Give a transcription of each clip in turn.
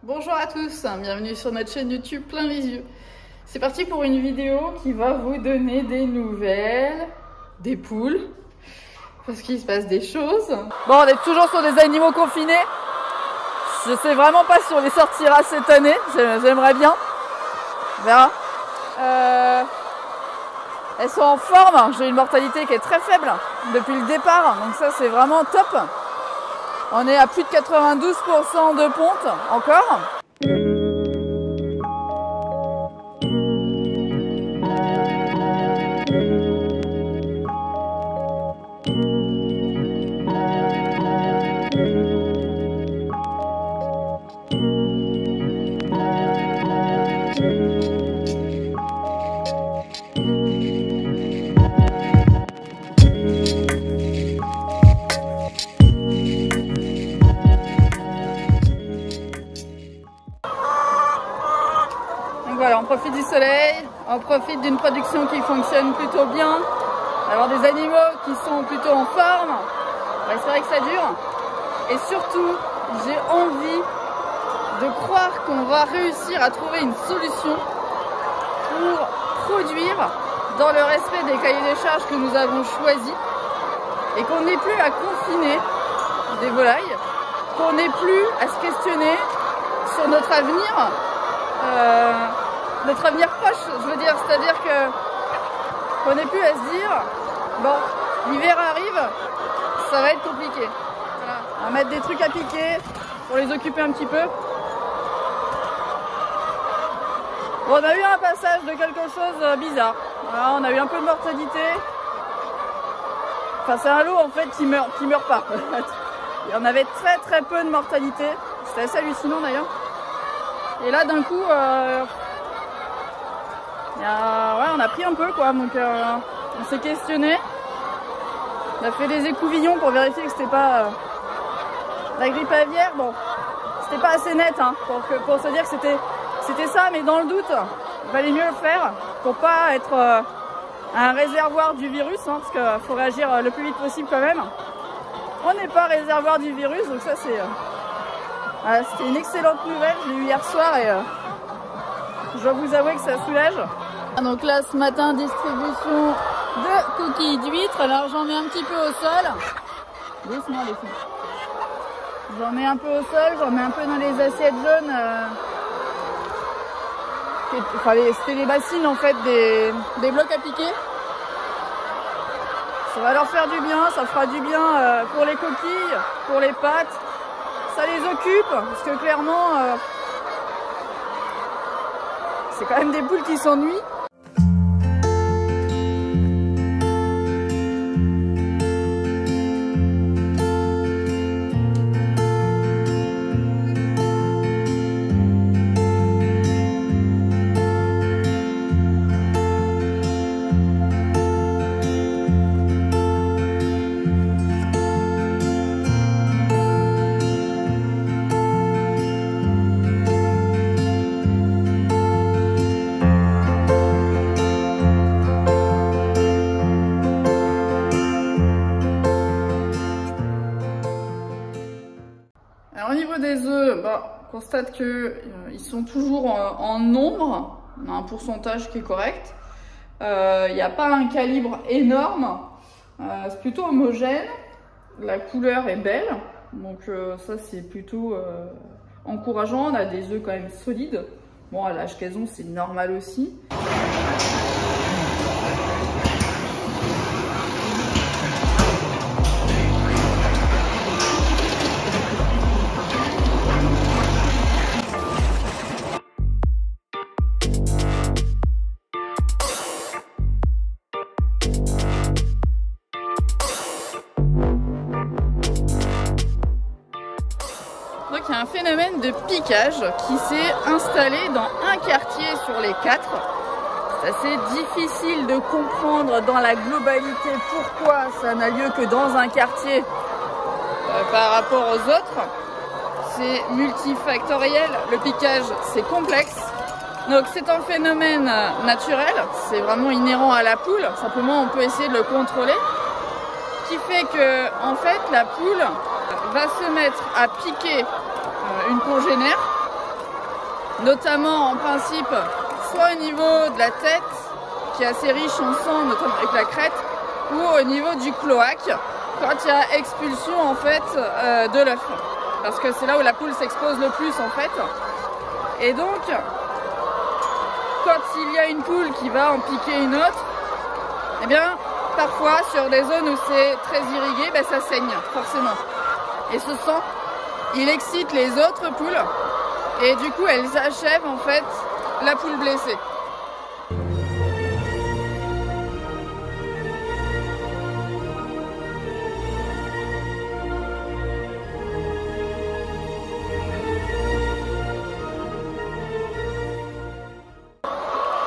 Bonjour à tous, bienvenue sur notre chaîne YouTube Plein les yeux. C'est parti pour une vidéo qui va vous donner des nouvelles des poules, parce qu'il se passe des choses. Bon, on est toujours sur des animaux confinés. Je sais vraiment pas si on les sortira cette année, j'aimerais bien. On verra. Elles sont en forme, j'ai une mortalité qui est très faible depuis le départ, donc ça c'est vraiment top. On est à plus de 92% de ponte encore. Voilà, on profite du soleil, on profite d'une production qui fonctionne plutôt bien, d'avoir des animaux qui sont plutôt en forme. On va espérer que ça dure. Et surtout, j'ai envie de croire qu'on va réussir à trouver une solution pour produire dans le respect des cahiers des charges que nous avons choisis et qu'on n'ait plus à confiner des volailles, qu'on n'ait plus à se questionner sur notre avenir proche, je veux dire, c'est-à-dire qu'on n'ait plus à se dire bon, l'hiver arrive, ça va être compliqué. Voilà. On va mettre des trucs à piquer pour les occuper un petit peu. Bon, on a eu un passage de quelque chose bizarre. Voilà, on a eu un peu de mortalité. Enfin, c'est un lot en fait qui meurt pas. Et on avait très peu de mortalité. C'était assez hallucinant d'ailleurs. Et là d'un coup, ouais, on a pris un peu quoi, donc on s'est questionné. On a fait des écouvillons pour vérifier que c'était pas la grippe aviaire. Bon, c'était pas assez net hein, pour se dire que c'était ça, mais dans le doute, il valait mieux le faire pour pas être un réservoir du virus, hein, parce qu'il faut réagir le plus vite possible quand même. On n'est pas réservoir du virus, donc ça c'est... c'était une excellente nouvelle, je l'ai eu hier soir et je dois vous avouer que ça soulage. Donc là ce matin, distribution de coquilles d'huîtres. Alors j'en mets un petit peu au sol. Doucement les filles. J'en mets un peu au sol, j'en mets un peu dans les assiettes jaunes. Enfin c'était les bassines en fait des blocs à piquer. Ça va leur faire du bien, ça fera du bien pour les coquilles, pour les pâtes. Ça les occupe, parce que clairement, c'est quand même des poules qui s'ennuient. Alors au niveau des œufs, on constate qu'ils sont toujours en nombre, on a un pourcentage qui est correct. Il n'y a pas un calibre énorme, c'est plutôt homogène, la couleur est belle, donc ça c'est plutôt encourageant, on a des œufs quand même solides. Bon, à l'âge qu'elles ont, c'est normal aussi. Donc il y a un phénomène de piquage qui s'est installé dans un quartier sur les 4. C'est assez difficile de comprendre dans la globalité pourquoi ça n'a lieu que dans un quartier par rapport aux autres. c'est multifactoriel, le piquage c'est complexe. Donc c'est un phénomène naturel, c'est vraiment inhérent à la poule, simplement on peut essayer de le contrôler. Ce qui fait que en fait la poule va se mettre à piquer une congénère, notamment en principe soit au niveau de la tête qui est assez riche en sang, notamment avec la crête, ou au niveau du cloaque quand il y a expulsion en fait de l'œuf, parce que c'est là où la poule s'expose le plus en fait. Et donc quand il y a une poule qui va en piquer une autre, eh bien parfois sur des zones où c'est très irrigué, ben, ça saigne forcément. Et ce sang, il excite les autres poules et du coup elles achèvent en fait la poule blessée.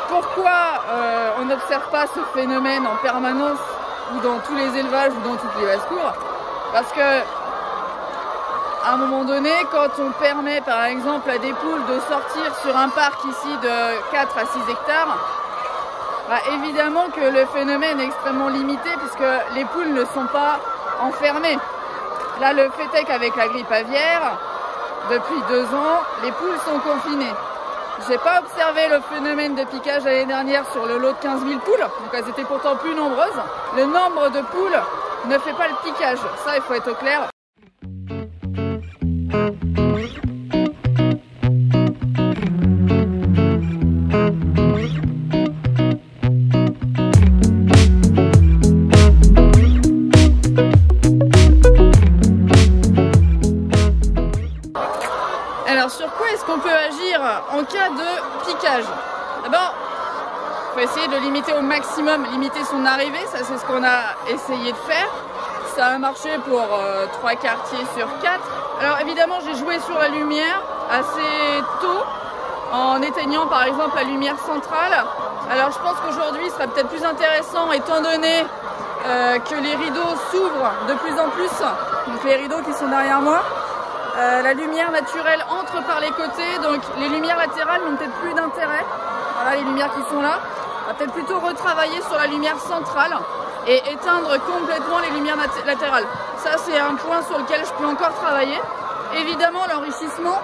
Pourquoi on n'observe pas ce phénomène en permanence ou dans tous les élevages ou dans toutes les basses-cours? Parce que à un moment donné, quand on permet par exemple à des poules de sortir sur un parc ici de 4 à 6 hectares, bah évidemment que le phénomène est extrêmement limité puisque les poules ne sont pas enfermées. Là, le fait est qu'avec la grippe aviaire, depuis 2 ans, les poules sont confinées. J'ai pas observé le phénomène de piquage l'année dernière sur le lot de 15 000 poules, donc elles étaient pourtant plus nombreuses. Le nombre de poules ne fait pas le piquage, ça il faut être au clair. Alors sur quoi est-ce qu'on peut agir en cas de piquage? D'abord, il faut essayer de limiter au maximum, limiter son arrivée, ça c'est ce qu'on a essayé de faire. Ça a marché pour 3 quartiers sur 4. Alors évidemment j'ai joué sur la lumière assez tôt, en éteignant par exemple la lumière centrale. Alors je pense qu'aujourd'hui il serait peut-être plus intéressant, étant donné que les rideaux s'ouvrent de plus en plus, donc les rideaux qui sont derrière moi. La lumière naturelle entre par les côtés, donc les lumières latérales n'ont peut-être plus d'intérêt. Voilà les lumières qui sont là. On va peut-être plutôt retravailler sur la lumière centrale et éteindre complètement les lumières latérales. Ça c'est un point sur lequel je peux encore travailler. Évidemment l'enrichissement.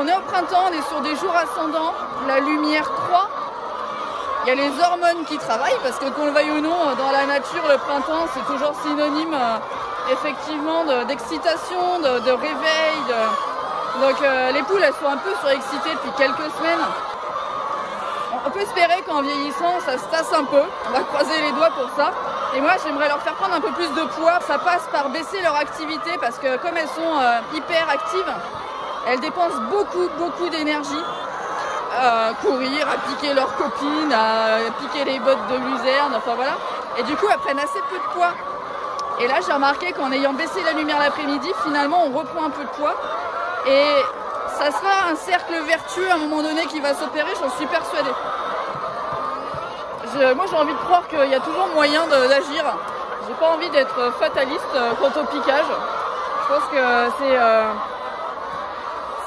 On est au printemps, on est sur des jours ascendants, la lumière 3. Il y a les hormones qui travaillent parce que qu'on le veuille ou non, dans la nature, le printemps c'est toujours synonyme effectivement d'excitation, de réveil. Donc les poules elles sont un peu surexcitées depuis quelques semaines. On peut espérer qu'en vieillissant ça se tasse un peu, on va croiser les doigts pour ça. Et moi j'aimerais leur faire prendre un peu plus de poids, ça passe par baisser leur activité parce que comme elles sont hyper actives, elles dépensent beaucoup d'énergie à courir, à piquer leurs copines, à piquer les bottes de luzerne, enfin voilà. Et du coup, elles prennent assez peu de poids. Et là, j'ai remarqué qu'en ayant baissé la lumière l'après-midi, finalement, on reprend un peu de poids. Et ça sera un cercle vertueux à un moment donné qui va s'opérer, j'en suis persuadée. Moi, j'ai envie de croire qu'il y a toujours moyen d'agir. J'ai pas envie d'être fataliste quant au piquage. Je pense que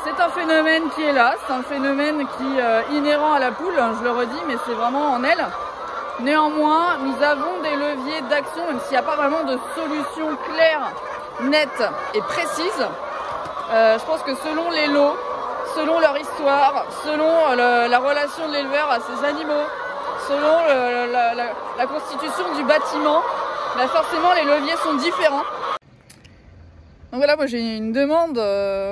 c'est un phénomène qui est là, c'est un phénomène qui est inhérent à la poule, je le redis, mais c'est vraiment en elle. Néanmoins, nous avons des leviers d'action, même s'il n'y a pas vraiment de solution claire, nette et précise. Je pense que selon les lots, selon leur histoire, selon la relation de l'éleveur à ses animaux, selon la constitution du bâtiment, bah forcément les leviers sont différents. Donc voilà, moi j'ai une demande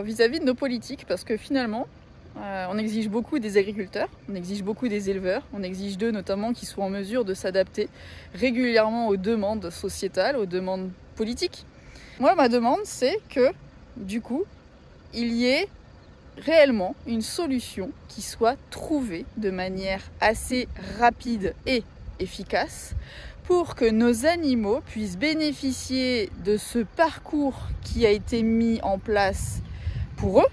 vis-à-vis de nos politiques parce que finalement, on exige beaucoup des agriculteurs, on exige beaucoup des éleveurs, on exige d'eux notamment qu'ils soient en mesure de s'adapter régulièrement aux demandes sociétales, aux demandes politiques. Moi ma demande c'est que du coup, il y ait réellement une solution qui soit trouvée de manière assez rapide et efficace pour que nos animaux puissent bénéficier de ce parcours qui a été mis en place pour eux.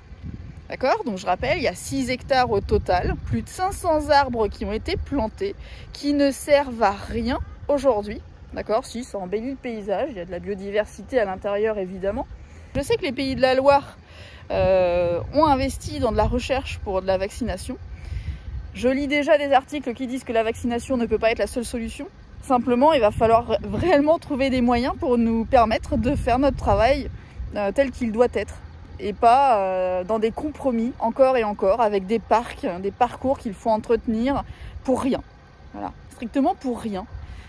D'accord? Donc je rappelle, il y a 6 hectares au total, plus de 500 arbres qui ont été plantés, qui ne servent à rien aujourd'hui. D'accord? Si, ça embellit le paysage, il y a de la biodiversité à l'intérieur évidemment. Je sais que les Pays de la Loire ont investi dans de la recherche pour de la vaccination. Je lis déjà des articles qui disent que la vaccination ne peut pas être la seule solution. Simplement, il va falloir réellement trouver des moyens pour nous permettre de faire notre travail tel qu'il doit être. Et pas dans des compromis encore et encore avec des parcs, des parcours qu'il faut entretenir pour rien. Voilà, strictement pour rien.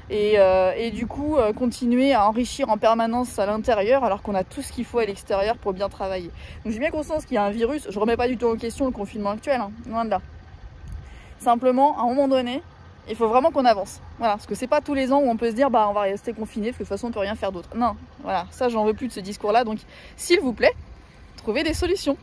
Et du coup, continuer à enrichir en permanence à l'intérieur alors qu'on a tout ce qu'il faut à l'extérieur pour bien travailler. Donc j'ai bien conscience qu'il y a un virus, je ne remets pas du tout en question le confinement actuel, hein, loin de là. Simplement, à un moment donné, il faut vraiment qu'on avance. Voilà, parce que c'est pas tous les ans où on peut se dire bah on va rester confiné parce que de toute façon on peut rien faire d'autre. Non, voilà, ça j'en veux plus de ce discours-là. Donc s'il vous plaît, trouvez des solutions.